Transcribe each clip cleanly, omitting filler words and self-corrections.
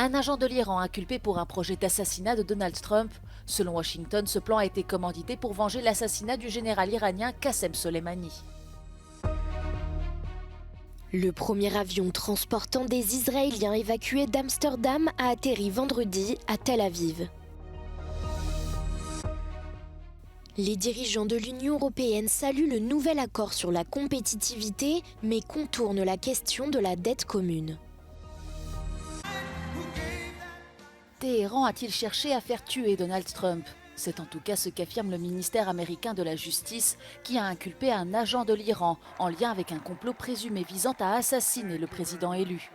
Un agent de l'Iran inculpé pour un projet d'assassinat de Donald Trump. Selon Washington, ce plan a été commandité pour venger l'assassinat du général iranien Qassem Soleimani. Le premier avion transportant des Israéliens évacués d'Amsterdam a atterri vendredi à Tel Aviv. Les dirigeants de l'Union européenne saluent le nouvel accord sur la compétitivité, mais contournent la question de la dette commune. Téhéran a-t-il cherché à faire tuer Donald Trump? C'est en tout cas ce qu'affirme le ministère américain de la Justice qui a inculpé un agent de l'Iran en lien avec un complot présumé visant à assassiner le président élu.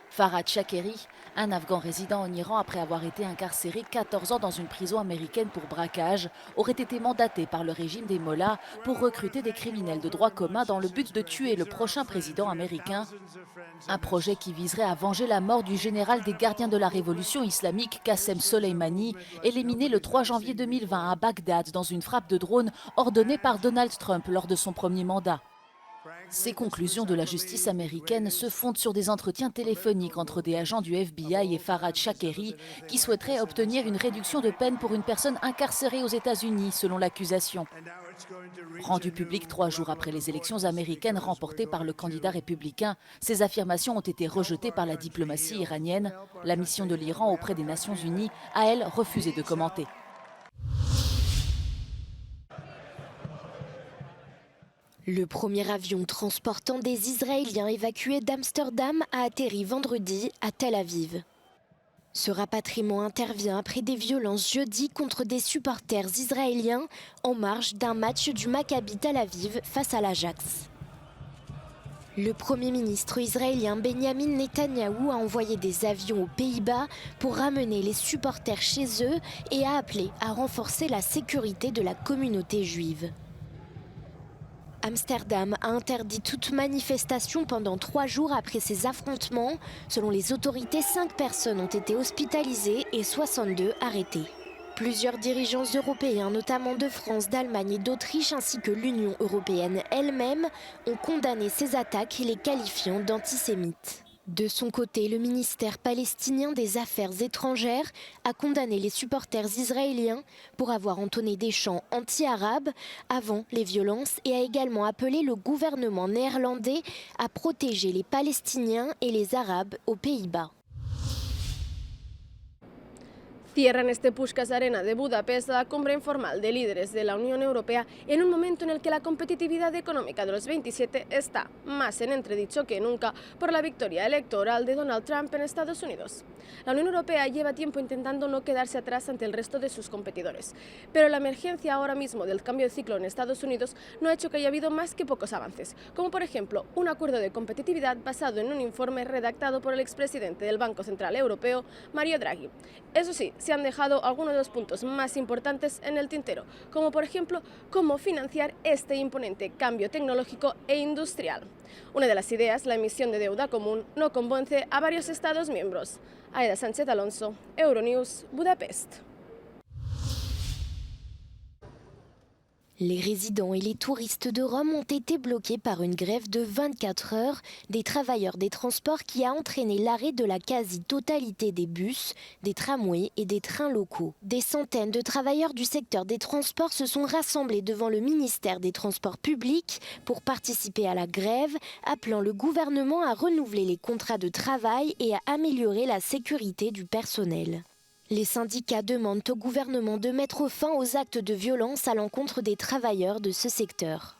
Farhad Shakeri, un Afghan résident en Iran après avoir été incarcéré 14 ans dans une prison américaine pour braquage, aurait été mandaté par le régime des Mollahs pour recruter des criminels de droit commun dans le but de tuer le prochain président américain. Un projet qui viserait à venger la mort du général des gardiens de la révolution islamique Qassem Soleimani, éliminé le 3 janvier 2020 à Bagdad dans une frappe de drone ordonnée par Donald Trump lors de son premier mandat. Ces conclusions de la justice américaine se fondent sur des entretiens téléphoniques entre des agents du FBI et Farhad Shakeri qui souhaiteraient obtenir une réduction de peine pour une personne incarcérée aux États-Unis, selon l'accusation. Rendu public 3 jours après les élections américaines remportées par le candidat républicain, ces affirmations ont été rejetées par la diplomatie iranienne. La mission de l'Iran auprès des Nations Unies a, elle, refusé de commenter. Le premier avion transportant des Israéliens évacués d'Amsterdam a atterri vendredi à Tel Aviv. Ce rapatriement intervient après des violences jeudi contre des supporters israéliens en marge d'un match du Maccabi Tel Aviv face à l'Ajax. Le Premier ministre israélien Benjamin Netanyahou a envoyé des avions aux Pays-Bas pour ramener les supporters chez eux et a appelé à renforcer la sécurité de la communauté juive. Amsterdam a interdit toute manifestation pendant 3 jours après ces affrontements. Selon les autorités, 5 personnes ont été hospitalisées et 62 arrêtées. Plusieurs dirigeants européens, notamment de France, d'Allemagne et d'Autriche, ainsi que l'Union européenne elle-même, ont condamné ces attaques, les qualifiant d'antisémites. De son côté, le ministère palestinien des Affaires étrangères a condamné les supporters israéliens pour avoir entonné des chants anti-arabes avant les violences et a également appelé le gouvernement néerlandais à protéger les Palestiniens et les Arabes aux Pays-Bas. Cierran este Puskás Arena de Budapest la cumbre informal de líderes de la Unión Europea en un momento en el que la competitividad económica de los 27 está más en entredicho que nunca por la victoria electoral de Donald Trump en Estados Unidos. La Unión Europea lleva tiempo intentando no quedarse atrás ante el resto de sus competidores, pero la emergencia ahora mismo del cambio de ciclo en Estados Unidos no ha hecho que haya habido más que pocos avances, como por ejemplo un acuerdo de competitividad basado en un informe redactado por el expresidente del Banco Central Europeo, Mario Draghi. Eso sí, se han dejado algunos de los puntos más importantes en el tintero, como por ejemplo cómo financiar este imponente cambio tecnológico e industrial. Una de las ideas, la emisión de deuda común, no convence a varios Estados miembros. Aida Sánchez Alonso, Euronews, Budapest. Les résidents et les touristes de Rome ont été bloqués par une grève de 24 heures des travailleurs des transports qui a entraîné l'arrêt de la quasi-totalité des bus, des tramways et des trains locaux. Des centaines de travailleurs du secteur des transports se sont rassemblés devant le ministère des Transports publics pour participer à la grève, appelant le gouvernement à renouveler les contrats de travail et à améliorer la sécurité du personnel. Les syndicats demandent au gouvernement de mettre fin aux actes de violence à l'encontre des travailleurs de ce secteur.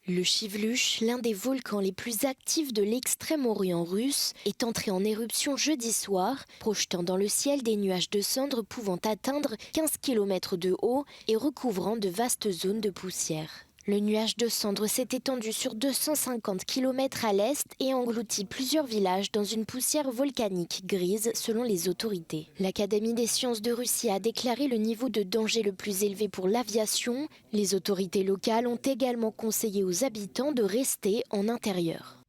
Le Chivluch, l'un des volcans les plus actifs de l'extrême-orient russe, est entré en éruption jeudi soir, projetant dans le ciel des nuages de cendres pouvant atteindre 15 km de haut et recouvrant de vastes zones de poussière. Le nuage de cendres s'est étendu sur 250 km à l'est et engloutit plusieurs villages dans une poussière volcanique grise selon les autorités. L'Académie des sciences de Russie a déclaré le niveau de danger le plus élevé pour l'aviation. Les autorités locales ont également conseillé aux habitants de rester en intérieur.